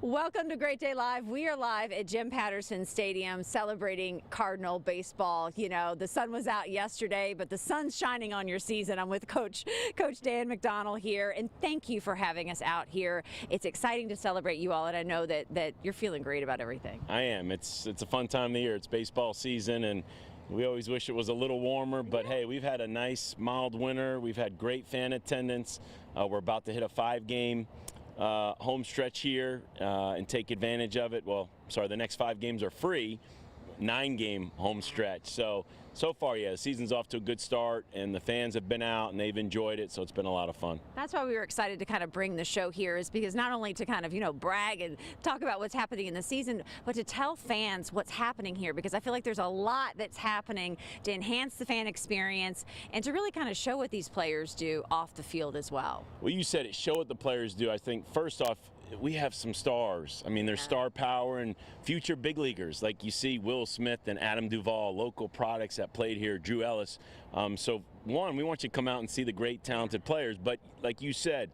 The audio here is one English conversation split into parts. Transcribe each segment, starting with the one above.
Welcome to Great Day Live. We are live at Jim Patterson Stadium celebrating Cardinal baseball. You know, the sun was out yesterday, but the sun's shining on your season. I'm with Coach Dan McDonnell here, and thank you for having us out here. It's exciting to celebrate you all, and I know that you're feeling great about everything. I am. It's a fun time of the year. It's baseball season, and we always wish it was a little warmer, but hey, we've had a nice, mild winter. We've had great fan attendance. We're about to hit a 5-game home stretch here and take advantage of it. Well, sorry, the next 5 games are free, 9-game home stretch. So far, yeah, the season's off to a good start, and the fans have been out and they've enjoyed it, so it's been a lot of fun. That's why we were excited to kind of bring the show here, is because not only to kind of, brag and talk about what's happening in the season, but to tell fans what's happening here, because I feel like there's a lot that's happening to enhance the fan experience and to really kind of show what these players do off the field as well. Well, you said it, show what the players do. I think, first off, we have some stars. I mean, there's star power and future big leaguers, like you see Will Smith and Adam Duvall, local products that played here, Drew Ellis. So one, we want you to come out and see the great talented players, but like you said,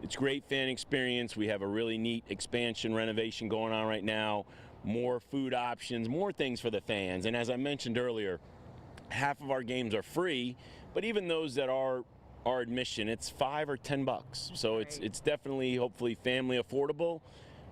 it's great fan experience. We have a really neat expansion renovation going on right now, more food options, more things for the fans. And as I mentioned earlier, half of our games are free, but even those that are our admission, it's $5 or $10. So it's definitely, hopefully, family affordable.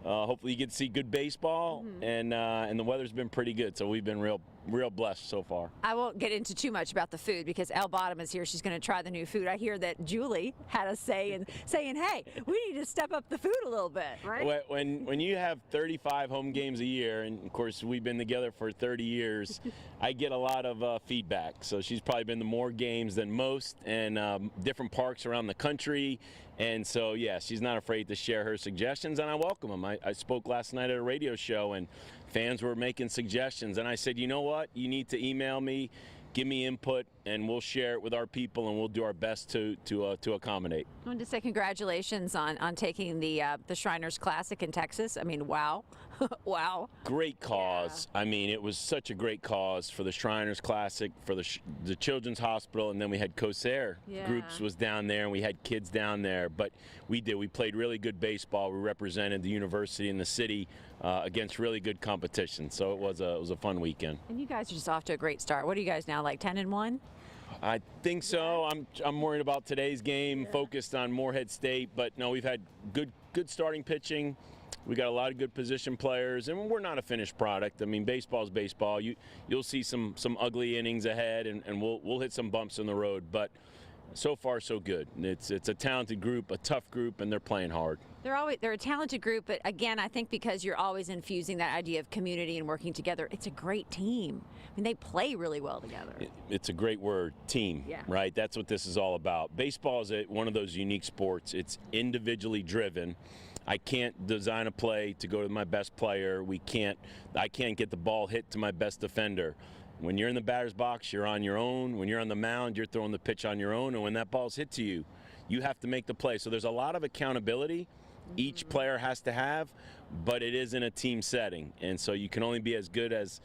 Hopefully you get to see good baseball, and the weather's been pretty good, so we've been real blessed so far. I won't get into too much about the food because Elle Bottom is here. She's going to try the new food. I hear that Julie had a say in saying, hey, we need to step up the food a little bit, right? When you have 35 home games a year, and of course we've been together for 30 years, I get a lot of feedback. So she's probably been to more games than most, and different parks around the country. And so, yeah, she's not afraid to share her suggestions, and I welcome them. I spoke last night at a radio show, and fans were making suggestions, and I said, you know what? You need to email me, give me input, and we'll share it with our people, and we'll do our best to accommodate. I wanted to say congratulations on taking the Shriners Classic in Texas. I mean, wow. Wow. Great cause. Yeah. I mean, it was such a great cause for the Shriners Classic, for the Children's Hospital, and then we had Corsair Groups was down there, and we had kids down there. But we played really good baseball. We represented the university and the city against really good competition. So it was a fun weekend. And you guys are just off to a great start. What are you guys now, like 10-1? I think so. I'm worried about today's game, focused on Morehead State, but no, we've had good starting pitching. We got a lot of good position players, and we're not a finished product. I mean, baseball's baseball. You'll see some ugly innings ahead, and we'll hit some bumps in the road, but so far so good. It's a talented group, a tough group, and they're playing hard. They're a talented group, but again, I think because you're always infusing that idea of community and working together, it's a great team. I mean, they play really well together. It's a great word, team, right? That's what this is all about. Baseball is one of those unique sports. It's individually driven. I can't design a play to go to my best player. I can't get the ball hit to my best defender. When you're in the batter's box, you're on your own. When you're on the mound, you're throwing the pitch on your own. And when that ball's hit to you, you have to make the play. So there's a lot of accountability each player has to have, but it is in a team setting. And so you can only be as good as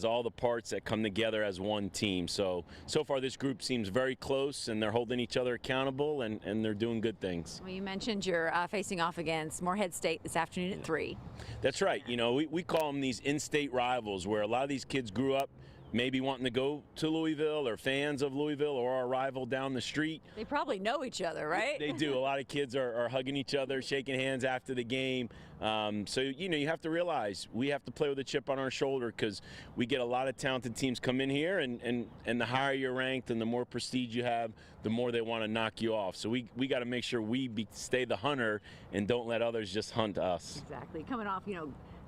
all the parts that come together as one team. So far this group seems very close, and they're holding each other accountable, and they're doing good things. Well, you mentioned you're facing off against Morehead State this afternoon at 3. That's right. You know, we call them these in-state rivals, where a lot of these kids grew up maybe wanting to go to Louisville, or fans of Louisville, or our rival down the street. They probably know each other, right? They do. A lot of kids are hugging each other, shaking hands after the game. So, you have to realize we have to play with a chip on our shoulder, because we get a lot of talented teams come in here, and the higher you're ranked and the more prestige you have, the more they want to knock you off. So we got to make sure we stay the hunter and don't let others just hunt us. Exactly. Coming off,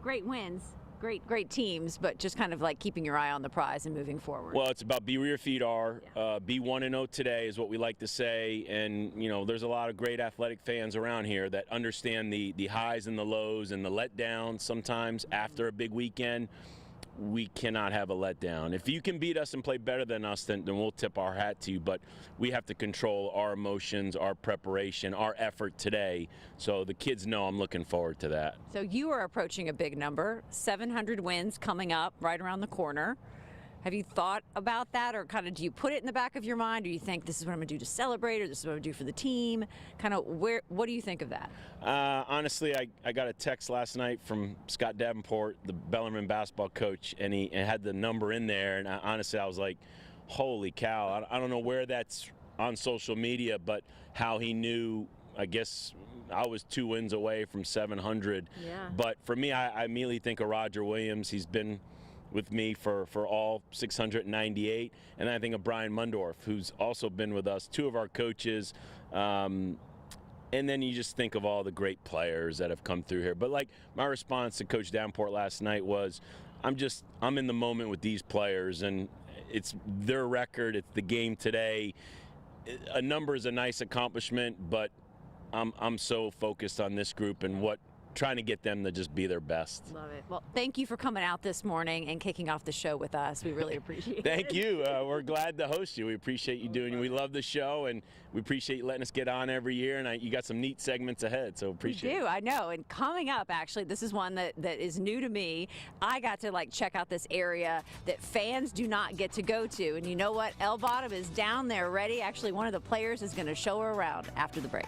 great wins. Great teams, but just kind of like keeping your eye on the prize and moving forward. Well, it's about be where your feet are. Be 1-0 today is what we like to say. And, there's a lot of great athletic fans around here that understand the highs and the lows and the letdowns sometimes after a big weekend. We cannot have a letdown. If you can beat us and play better than us, then we'll tip our hat to you. But we have to control our emotions, our preparation, our effort today. So the kids know I'm looking forward to that. So you are approaching a big number, 700 wins coming up right around the corner. Have you thought about that, or kind of do you put it in the back of your mind, or you think this is what I'm going to do to celebrate, or this is what I'm going to do for the team? Kind of what do you think of that? Honestly, I got a text last night from Scott Davenport, the Bellarmine basketball coach, and he had the number in there, and honestly, I was like, holy cow. I don't know where that's on social media, but how he knew, I guess I was 2 wins away from 700. Yeah. But for me, I immediately think of Roger Williams. He's been with me for all 698. And I think of Brian Mundorf, who's also been with us, 2 of our coaches. And then you just think of all the great players that have come through here. But like my response to Coach Davenport last night was, I'm in the moment with these players, and it's their record, it's the game today. A number is a nice accomplishment, but I'm so focused on this group and trying to get them to just be their best. Love it. Well, thank you for coming out this morning and kicking off the show with us. We really appreciate it. Thank you. We're glad to host you. We appreciate you doing it. We love the show, and we appreciate you letting us get on every year, and you got some neat segments ahead, so appreciate it. We do, I know. And coming up, actually, this is one that is new to me. I got to check out this area that fans do not get to go to. And you know what? Elle Bottom is down there ready. Actually, one of the players is going to show her around after the break.